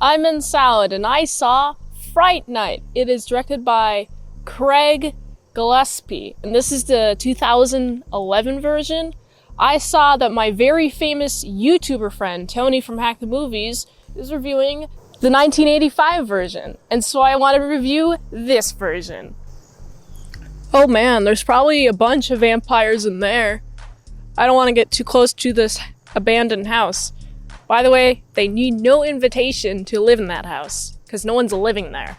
I'm in Salad, and I saw Fright Night. It is directed by Craig Gillespie, and this is the 2011 version. I saw that my very famous YouTuber friend, Tony from Hack the Movies, is reviewing the 1985 version, and so I wanted to review this version. Oh man, there's probably a bunch of vampires in there. I don't want to get too close to this abandoned house. By the way, they need no invitation to live in that house, because no one's living there.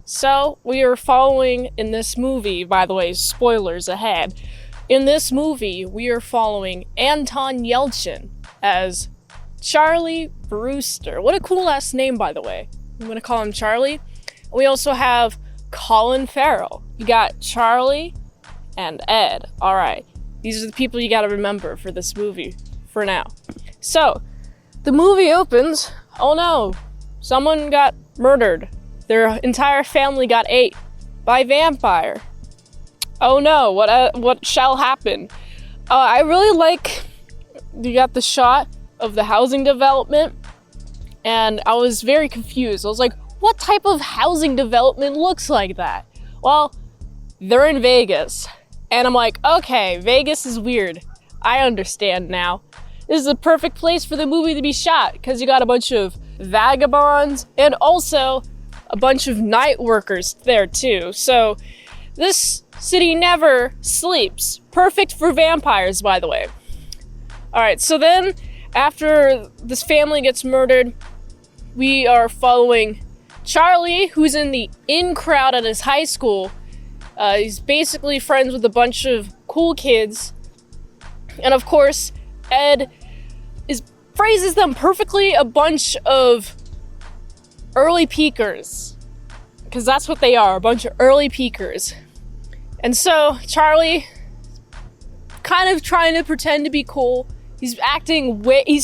So, we are following in this movie, by the way, spoilers ahead. In this movie, we are following Anton Yelchin as Charlie Brewster. What a cool last name, by the way. I'm gonna call him Charlie. We also have Colin Farrell. You got Charlie and Ed. Alright, these are the people you gotta remember for this movie, for now. So, the movie opens, oh no, someone got murdered. Their entire family got ate by a vampire. Oh no, what shall happen? I really like, you got the shot of the housing development, and I was very confused. I was like, what type of housing development looks like that? Well, they're in Vegas, and I'm like, okay, Vegas is weird. I understand now. This is a perfect place for the movie to be shot, because you got a bunch of vagabonds and also a bunch of night workers there too. So this city never sleeps. Perfect for vampires, by the way. Alright, so then after this family gets murdered, we are following Charlie, who's in the in crowd at his high school. He's basically friends with a bunch of cool kids. And of course, Ed phrases them perfectly, a bunch of early peakers. Because that's what they are, a bunch of early peakers. And so, Charlie, kind of trying to pretend to be cool. He's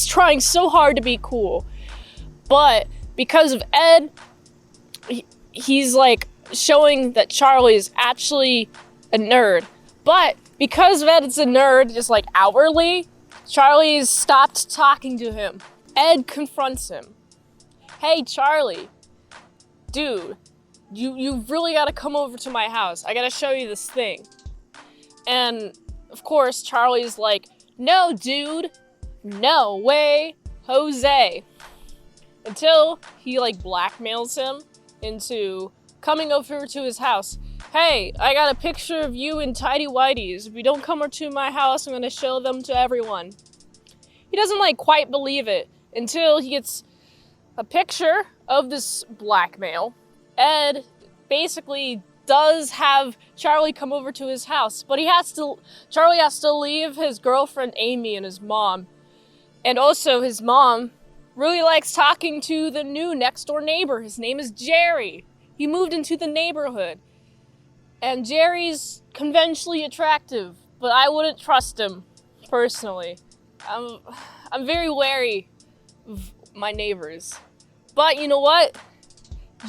trying so hard to be cool. But because of Ed, he's like showing that Charlie is actually a nerd. But because of Ed's a nerd, just like outwardly, Charlie's stopped talking to him. Ed confronts him. Hey, Charlie. Dude, you've really got to come over to my house. I got to show you this thing. And, of course, Charlie's like, no, dude. No way, Jose. Until he, blackmails him into coming over to his house. Hey, I got a picture of you in tidy whities. If you don't come over to my house, I'm gonna show them to everyone. He doesn't quite believe it until he gets a picture of this blackmail. Ed basically does have Charlie come over to his house, but Charlie has to leave his girlfriend Amy and his mom. And also his mom really likes talking to the new next door neighbor. His name is Jerry. He moved into the neighborhood. And Jerry's conventionally attractive, but I wouldn't trust him, personally. I'm very wary of my neighbors. But you know what?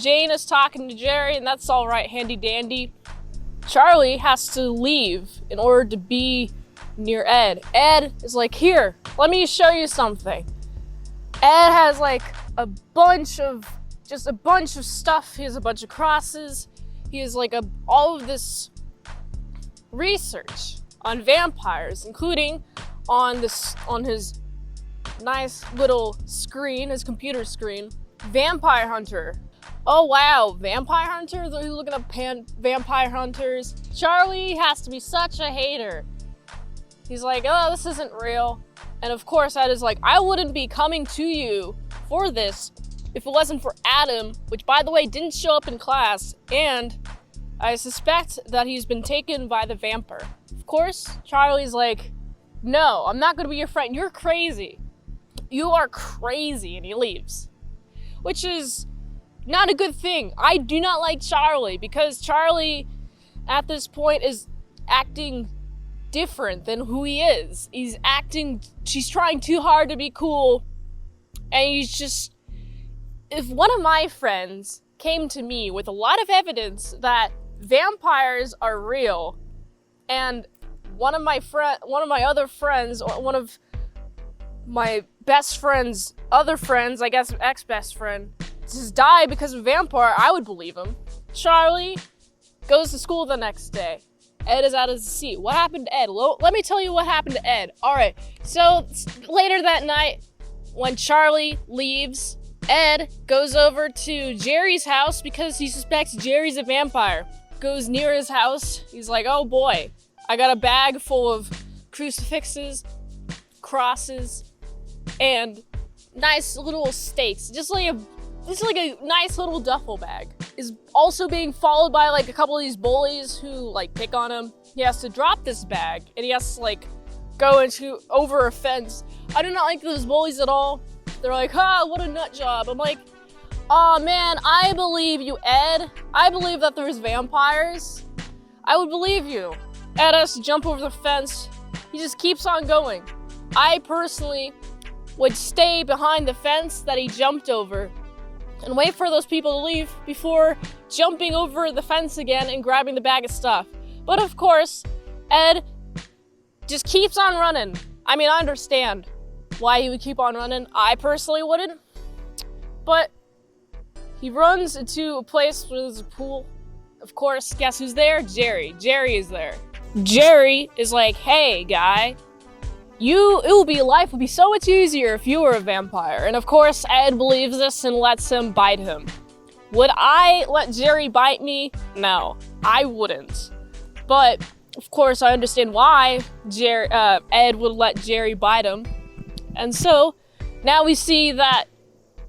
Jane is talking to Jerry, and that's all right, handy dandy. Charlie has to leave in order to be near Ed. Ed is like, here, let me show you something. Ed has a bunch of stuff. He has a bunch of crosses. He has all of this research on vampires, including on his nice little screen, his computer screen, Vampire Hunter. Oh wow, Vampire Hunters? Are you looking up Vampire Hunters? Charlie has to be such a hater. He's like, oh, this isn't real. And of course, Ed is like, I wouldn't be coming to you for this if it wasn't for Adam, which by the way didn't show up in class, and I suspect that he's been taken by the vampire. Of course, Charlie's like, no, I'm not gonna be your friend. You're crazy. You are crazy, and he leaves. Which is not a good thing. I do not like Charlie, because Charlie, at this point, is acting different than who he is. She's trying too hard to be cool, and he's just, if one of my friends came to me with a lot of evidence that vampires are real, and one of my best friend's other friends, I guess ex-best friend, just die because of a vampire, I would believe him. Charlie goes to school the next day. Ed is out of the seat. What happened to Ed? Let me tell you what happened to Ed. Alright, so later that night, when Charlie leaves, Ed goes over to Jerry's house because he suspects Jerry's a vampire. Goes near his house. He's like, oh boy, I got a bag full of crucifixes, crosses, and nice little stakes. Just like a nice little duffel bag. Is also being followed by like a couple of these bullies who like pick on him. He has to drop this bag and he has to like go over a fence. I do not like those bullies at all. They're like, what a nut job. I'm like, oh man, I believe you, Ed. I believe that there's vampires. I would believe you. Ed has to jump over the fence. He just keeps on going. I personally would stay behind the fence that he jumped over and wait for those people to leave before jumping over the fence again and grabbing the bag of stuff. But of course, Ed just keeps on running. I mean, I understand why he would keep on running. I personally wouldn't. But he runs into a place where there's a pool. Of course, guess who's there? Jerry. Jerry is there. Jerry is like, hey, guy, life would be so much easier if you were a vampire. And of course, Ed believes this and lets him bite him. Would I let Jerry bite me? No, I wouldn't. But of course, I understand why Ed would let Jerry bite him. And so now we see that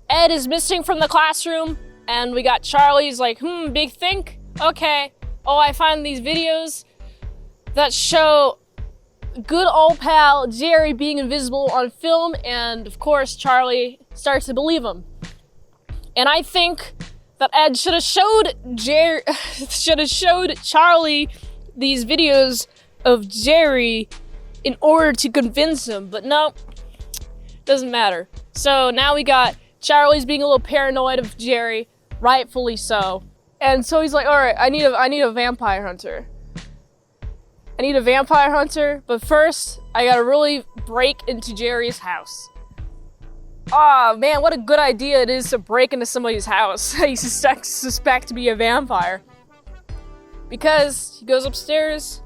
Ed is missing from the classroom, and we got Charlie's like, big think? Okay. Oh, I find these videos that show good old pal Jerry being invisible on film, and of course Charlie starts to believe him. And I think that Ed should have showed Charlie these videos of Jerry in order to convince him, but no, doesn't matter. So now we got Charlie's being a little paranoid of Jerry, rightfully so. And so he's like, all right, I need a vampire hunter. I need a vampire hunter, but first, I gotta really break into Jerry's house. Oh man, what a good idea it is to break into somebody's house that you suspect to be a vampire. Because he goes upstairs,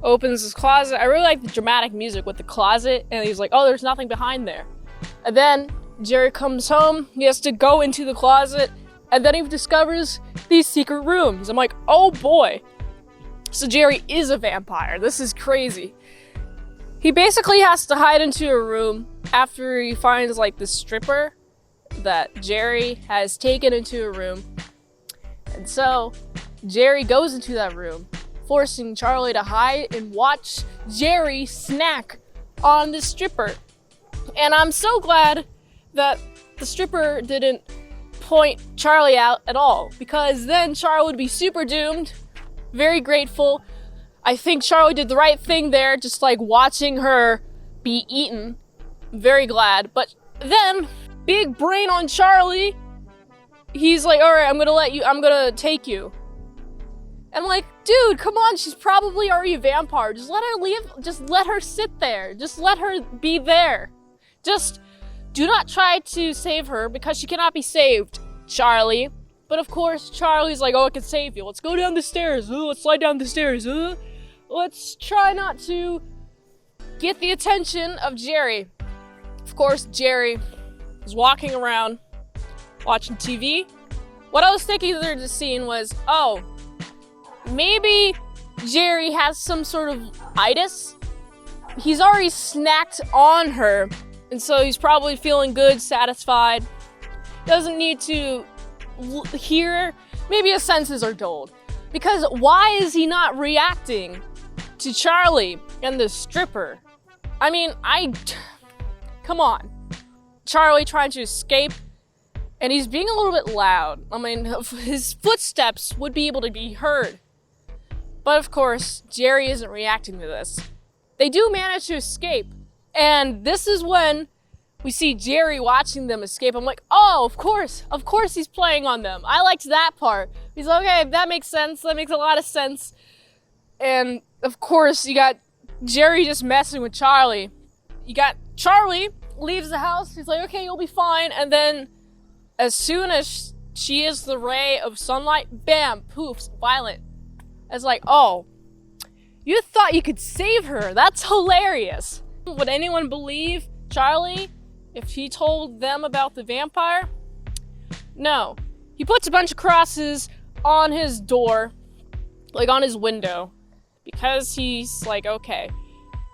opens his closet. I really like the dramatic music with the closet, and he's like, oh, there's nothing behind there. And then Jerry comes home, he has to go into the closet, and then he discovers these secret rooms. I'm like, oh boy. So Jerry is a vampire. This is crazy. He basically has to hide into a room after he finds like the stripper that Jerry has taken into a room. And so Jerry goes into that room, forcing Charlie to hide and watch Jerry snack on the stripper. And I'm so glad that the stripper didn't point Charlie out at all, because then Charlie would be super doomed. Very grateful. I think Charlie did the right thing there, just like watching her be eaten. Very glad. But then, big brain on Charlie. He's like, all right, I'm gonna take you. And I'm like, dude, come on, she's probably already a vampire. Just let her leave, just let her sit there. Just let her be there. Just do not try to save her because she cannot be saved, Charlie. But of course, Charlie's like, oh, I can save you. Let's go down the stairs. Let's slide down the stairs. Let's try not to get the attention of Jerry. Of course, Jerry is walking around, watching TV. What I was thinking during the scene was, oh, maybe Jerry has some sort of itis. He's already snacked on her, and so he's probably feeling good, satisfied. Doesn't need to hear. Maybe his senses are dulled. Because why is he not reacting to Charlie and the stripper? I mean, come on. Charlie trying to escape, and he's being a little bit loud. I mean, his footsteps would be able to be heard. But of course, Jerry isn't reacting to this. They do manage to escape, and this is when we see Jerry watching them escape. I'm like, oh, of course he's playing on them. I liked that part. He's like, okay, that makes sense. That makes a lot of sense. And of course, you got Jerry just messing with Charlie. You got Charlie leaves the house. He's like, okay, you'll be fine. And then As soon as she is the ray of sunlight, bam, poofs, violent. It's like, oh, you thought you could save her. That's hilarious. Would anyone believe Charlie if he told them about the vampire? No. He puts a bunch of crosses on his door, like on his window, because he's like, okay,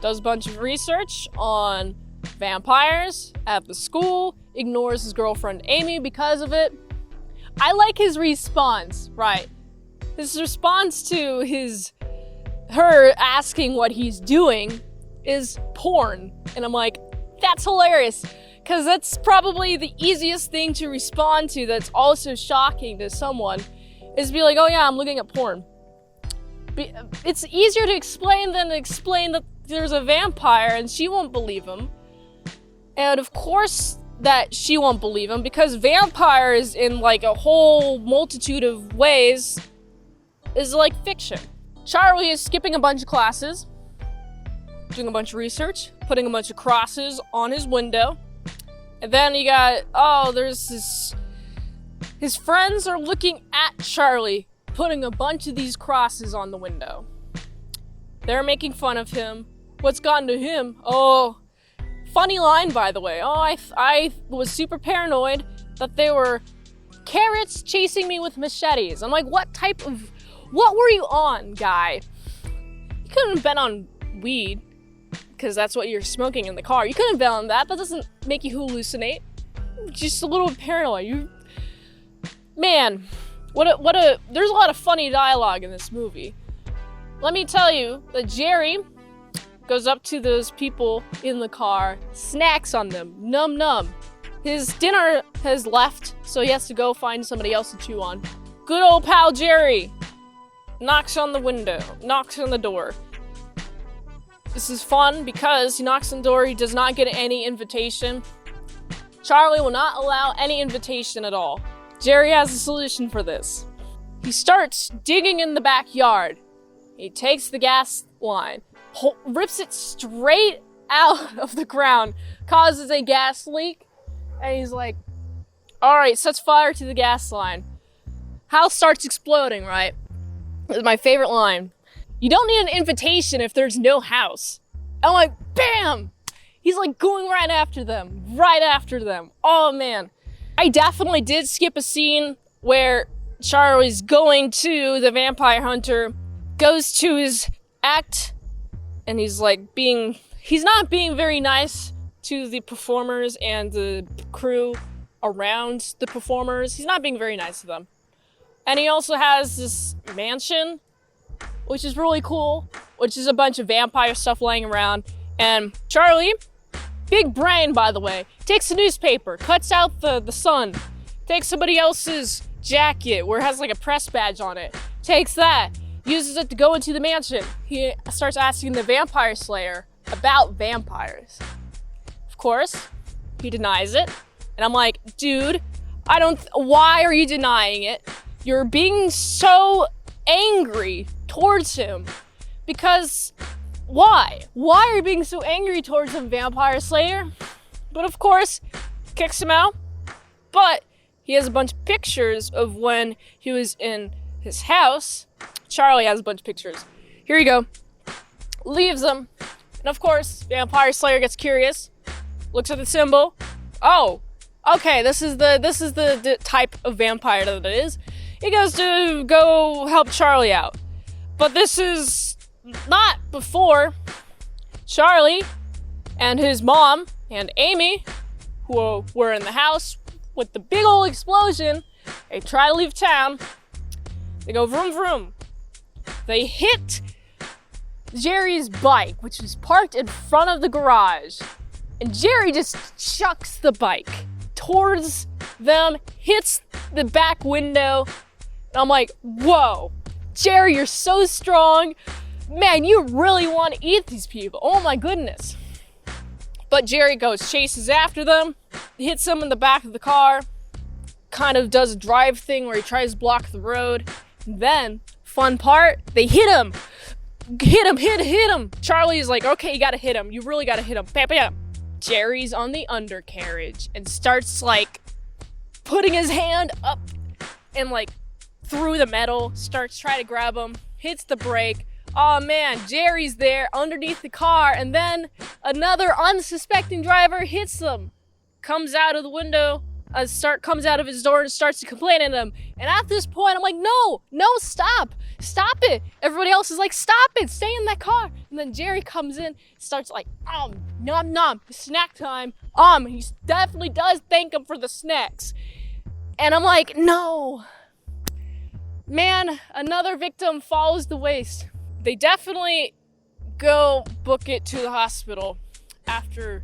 does a bunch of research on vampires at the school, ignores his girlfriend Amy because of it. I like his response, right? His response to her asking what he's doing is porn. And I'm like, that's hilarious. Because that's probably the easiest thing to respond to that's also shocking to someone, is be like, oh yeah, I'm looking at porn. It's easier to explain than to explain that there's a vampire and she won't believe him. And of course that she won't believe him, because vampires in like a whole multitude of ways is like fiction. Charlie is skipping a bunch of classes, doing a bunch of research, putting a bunch of crosses on his window. And then you got, there's this, his friends are looking at Charlie, putting a bunch of these crosses on the window. They're making fun of him. What's gotten to him? Oh, funny line, by the way. Oh, I was super paranoid that they were carrots chasing me with machetes. I'm like, what were you on, guy? You couldn't have been on weed, because that's what you're smoking in the car. You couldn't have been on that. That doesn't make you hallucinate. Just a little paranoid. Man, there's a lot of funny dialogue in this movie. Let me tell you that Jerry goes up to those people in the car, snacks on them, num num. His dinner has left, so he has to go find somebody else to chew on. Good old pal Jerry knocks on the door. This is fun because he knocks on the door, he does not get any invitation. Charlie will not allow any invitation at all. Jerry has a solution for this. He starts digging in the backyard. He takes the gas line, rips it straight out of the ground, causes a gas leak, and he's like, alright, sets fire to the gas line. House starts exploding, right? This is my favorite line. You don't need an invitation if there's no house. I'm like, bam! He's like going right after them. Oh man. I definitely did skip a scene where Charlie's going to the vampire hunter, goes to his act, and he's not being very nice to the performers and the crew around the performers. He's not being very nice to them. And he also has this mansion, which is really cool, which is a bunch of vampire stuff laying around. And Charlie, big brain by the way, takes a newspaper, cuts out the sun, takes somebody else's jacket where it has like a press badge on it, takes that, uses it to go into the mansion. He starts asking the vampire slayer about vampires. Of course, he denies it. And I'm like, dude, why are you denying it? You're being so angry towards him. Because why? Why are you being so angry towards him, vampire slayer? But of course, kicks him out. But he has a bunch of pictures of when he was in his house. Charlie has a bunch of pictures. Here you go. Leaves them. And of course, vampire slayer gets curious. Looks at the symbol. Oh, okay, this is the type of vampire that it is. He goes to go help Charlie out. But this is not before Charlie and his mom and Amy, who were in the house with the big old explosion, they try to leave town. They go vroom vroom. They hit Jerry's bike, which is parked in front of the garage. And Jerry just chucks the bike towards them, hits the back window. And I'm like, whoa, Jerry, you're so strong. Man, you really want to eat these people. Oh my goodness. But Jerry chases after them, hits them in the back of the car, kind of does a drive thing where he tries to block the road. And then, fun part, they hit him. Hit him. Charlie's like, okay, you gotta hit him. You really gotta hit him. Bam, bam. Jerry's on the undercarriage and starts putting his hand up and like through the metal, starts trying to grab him, hits the brake. Oh man, Jerry's there underneath the car, and then another unsuspecting driver hits them, comes out of the window, comes out of his door and starts to complain at him. And at this point, I'm like, no, stop it. Everybody else is like, stop it, stay in that car. And then Jerry comes in, starts like, nom, snack time. He definitely does thank him for the snacks. And I'm like, no. Man, another victim follows the waste. They definitely go book it to the hospital after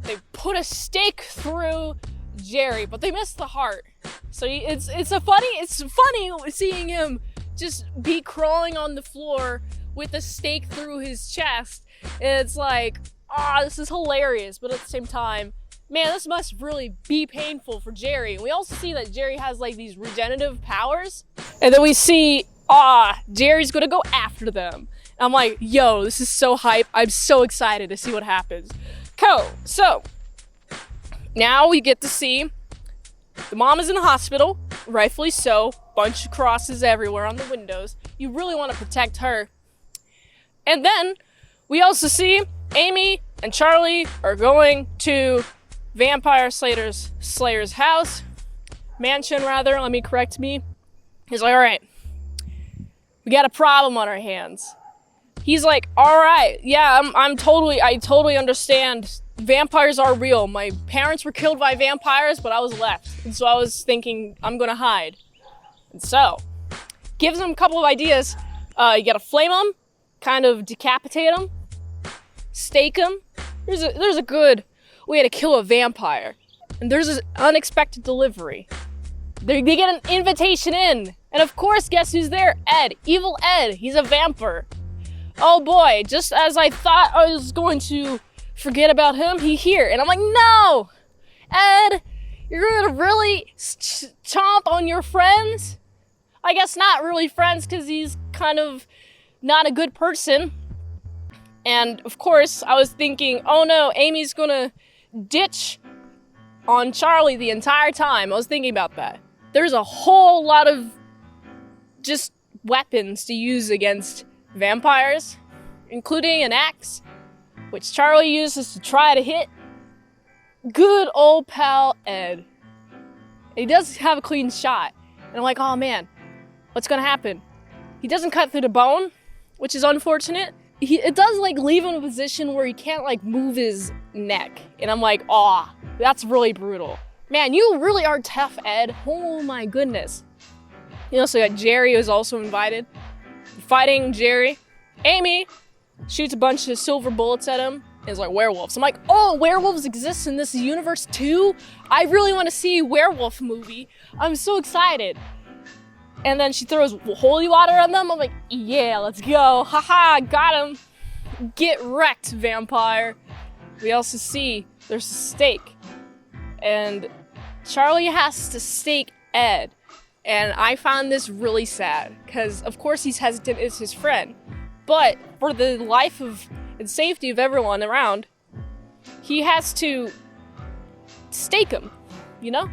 they put a stake through Jerry, but they missed the heart. So it's funny seeing him just be crawling on the floor with a stake through his chest. And it's like, this is hilarious, but at the same time, man, this must really be painful for Jerry. And we also see that Jerry has like these regenerative powers, and then we see Jerry's gonna go after them. And I'm like, yo, this is so hype. I'm so excited to see what happens. Cool. So now we get to see the mom is in the hospital, rightfully so. Bunch of crosses everywhere on the windows. You really want to protect her. And then we also see Amy and Charlie are going to Vampire Slayer's house, mansion rather. Let me correct me. He's like, all right, we got a problem on our hands. He's like, all right, yeah, I totally understand. Vampires are real. My parents were killed by vampires, but I was left. And so I was thinking, I'm gonna hide. And so, gives him a couple of ideas. You gotta flame him, kind of decapitate him, stake him. There's a good way to kill a vampire. And there's an unexpected delivery. They get an invitation in. And of course, guess who's there? Ed. Evil Ed. He's a vampire. Oh boy, just as I thought I was going to forget about him, he's here. And I'm like, no! Ed, you're gonna really chomp on your friends? I guess not really friends, because he's kind of not a good person. And of course, I was thinking, oh no, Amy's gonna ditch on Charlie the entire time. I was thinking about that. There's a whole lot of just weapons to use against vampires, including an axe, which Charlie uses to try to hit good old pal Ed. He does have a clean shot. And I'm like, oh man, what's gonna happen? He doesn't cut through the bone, which is unfortunate. It does like leave him in a position where he can't like move his neck. And I'm like, that's really brutal. Man, you really are tough, Ed. Oh my goodness. You know, so you got Jerry, who's also invited. Fighting Jerry. Amy shoots a bunch of silver bullets at him. And is like, werewolves. I'm like, oh, werewolves exist in this universe too? I really want to see a werewolf movie. I'm so excited. And then she throws holy water on them. I'm like, yeah, let's go. Haha, got him. Get wrecked, vampire. We also see there's a stake. And Charlie has to stake Ed. And I found this really sad. Because, of course, he's hesitant. It's his friend. But for the life of and safety of everyone around, he has to stake him, you know?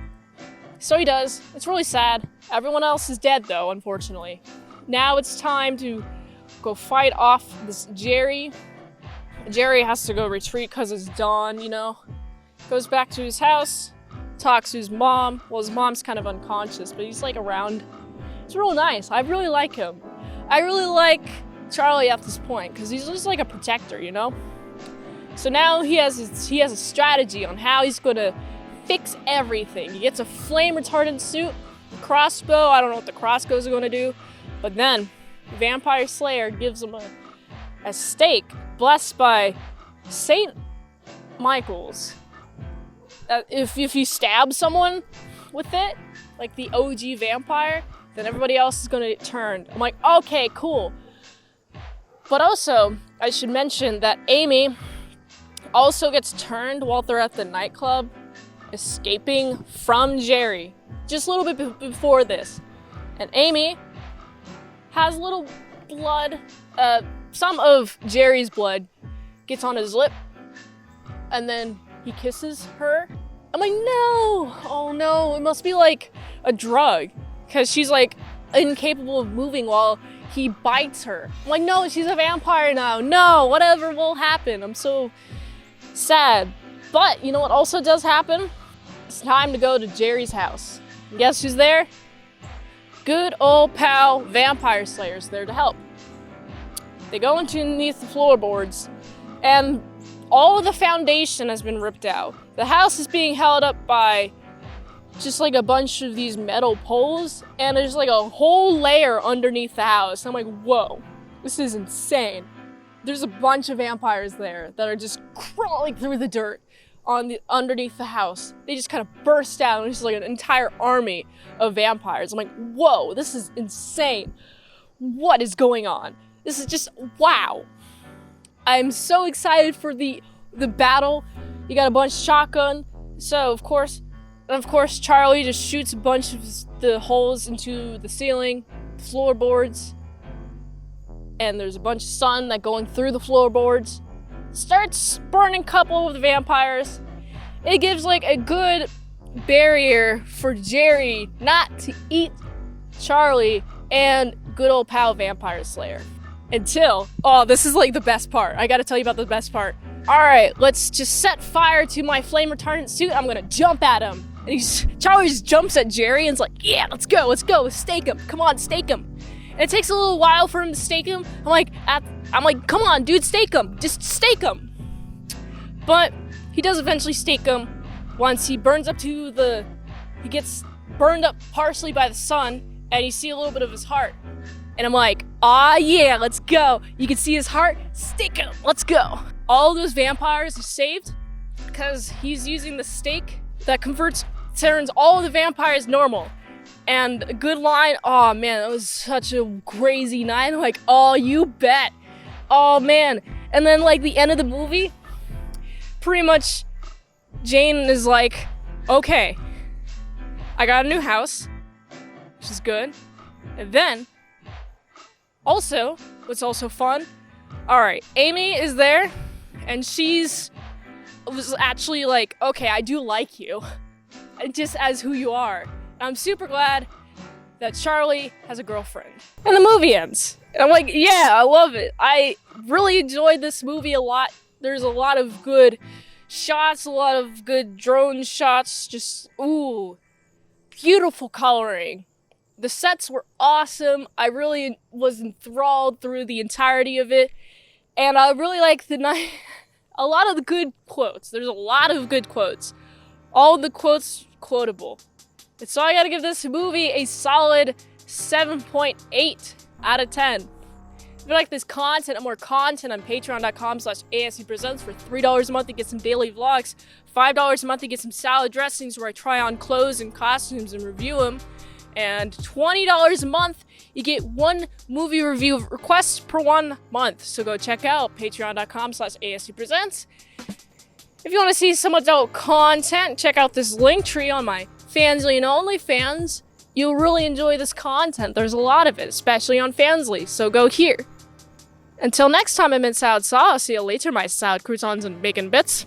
So he does. It's really sad. Everyone else is dead, though, unfortunately. Now it's time to go fight off this Jerry. Jerry has to go retreat because it's dawn, you know? Goes back to his house, talks to his mom. Well, his mom's kind of unconscious, but he's, like, around. It's real nice. I really like him. I really like Charlie at this point, because he's just like a protector, you know? So now he has a strategy on how he's going to fix everything. He gets a flame retardant suit, a crossbow. I don't know what the crossbows are going to do. But then Vampire Slayer gives him a stake blessed by Saint Michael's. If you stab someone with it, like the OG vampire, then everybody else is going to get turned. I'm like, okay, cool. But also, I should mention that Amy also gets turned while they're at the nightclub, escaping from Jerry, just a little bit before this. And Amy has a little blood, some of Jerry's blood gets on his lip, and then he kisses her I'm like, no, oh no, it must be like a drug, because she's like incapable of moving while he bites her. I'm like, no, she's a vampire now. No, whatever will happen. I'm so sad. But you know what also does happen? It's time to go to Jerry's house. And guess who's there? Good old pal Vampire Slayer's there to help. They go underneath the floorboards, and all of the foundation has been ripped out. The house is being held up by just like a bunch of these metal poles, and there's like a whole layer underneath the house. I'm like, whoa, this is insane. There's a bunch of vampires there that are just crawling through the dirt underneath the house. They just kind of burst out, and it's like an entire army of vampires. I'm like, whoa, this is insane. What is going on? This is just, wow. I'm so excited for the battle. You got a bunch of shotgun. So of course, Charlie just shoots a bunch of the holes into the ceiling, floorboards, and there's a bunch of sun that going through the floorboards. Starts burning a couple of the vampires. It gives like a good barrier for Jerry not to eat Charlie and good old pal Vampire Slayer. Until, oh, this is like the best part. I gotta tell you about the best part. All right, let's just set fire to my flame retardant suit. I'm gonna jump at him. And Charlie just jumps at Jerry and is like, yeah, let's go, stake him. Come on, stake him. And it takes a little while for him to stake him. I'm like, come on, dude, stake him. Just stake him. But he does eventually stake him once he burns up he gets burned up partially by the sun, and you see a little bit of his heart. And I'm like, ah, yeah, let's go. You can see his heart, stake him, let's go. All those vampires are saved because he's using the stake that turns all of the vampires normal. And a good line, oh man, that was such a crazy night. I'm like, oh, you bet. Oh man. And then like the end of the movie, pretty much Jane is like, okay, I got a new house, which is good. And then, also, what's also fun, all right, Amy is there, and was actually like, okay, I do like you, just as who you are. I'm super glad that Charlie has a girlfriend. And the movie ends. And I'm like, yeah, I love it. I really enjoyed this movie a lot. There's a lot of good shots, a lot of good drone shots, just, ooh, beautiful coloring. The sets were awesome. I really was enthralled through the entirety of it. And I really like a lot of the good quotes. There's a lot of good quotes. All the quotes quotable. And so I gotta give this movie a solid 7.8 out of 10. If you like this content and more content on patreon.com/ASEpresents for $3 a month, you get some daily vlogs. $5 a month, you get some salad dressings where I try on clothes and costumes and review them. And $20 a month, you get one movie review request per 1 month. So go check out patreon.com/ASEpresents. If you want to see some adult content, check out this link tree on my Fansly and OnlyFans. You'll really enjoy this content. There's a lot of it, especially on Fansly, so go here. Until next time, I'm in Salad Saw. I'll see you later, my salad croutons and bacon bits.